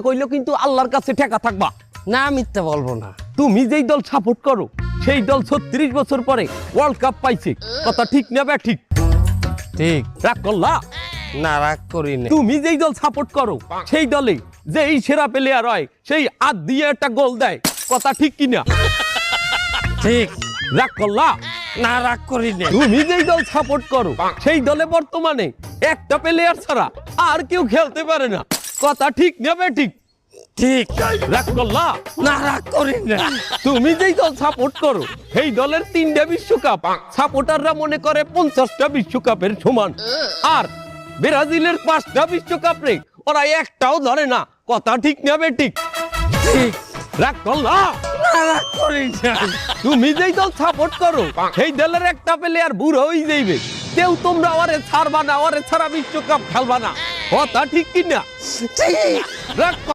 কইলো কিন্তু আল্লাহর কাছে ঠেকা থাকবা না মিথ্যা বলবো না। তুমি যেই দল সাপোর্ট করো সেই দল 36 বছর পরে ওয়ার্ল্ড কাপ পাইছে কথা ঠিক না বে ঠিক ঠিক রাগ করলা না, রাগ করি না। তুমি যেই দল সাপোর্ট করো সেই দলে যেই সেরা প্লেয়ার হয় সেই হাত দিয়ে একটা গোল দেয় কথা ঠিক কিনা ঠিক রাগ করলা না, রাগ করি না। তুমি যেই দল সাপোর্ট করো সেই দলে বর্তমানে একটা প্লেয়ার ছাড়া আর কেউ খেলতে পারে না কথা ঠিক নেবে ঠিক ঠিক রাগ করলা না, রাগ করি না। তুমি যেই দল সাপোর্ট করো সেই দলের 3টা বিশ্বকাপ সাপোর্টাররা মনে করে 50টা বিশ্বকাপের সমান আর ব্রাজিলের 5টা বিশ্বকাপ রে ওরা একটাও ধরে না কথা ঠিক নেবে ঠিক ঠিক রাগ করলা না, রাগ করি না। তুমি যেই দল সাপোর্ট করো সেই দলের একটা প্লেয়ার বুড়ো হয়ে যাইবে কেউ তোমরা ওরে ছাড়বা না ওরে ছাড়া বিশ্বকাপ খেলবা না কথা ঠিক কিনা ঠিক রাগ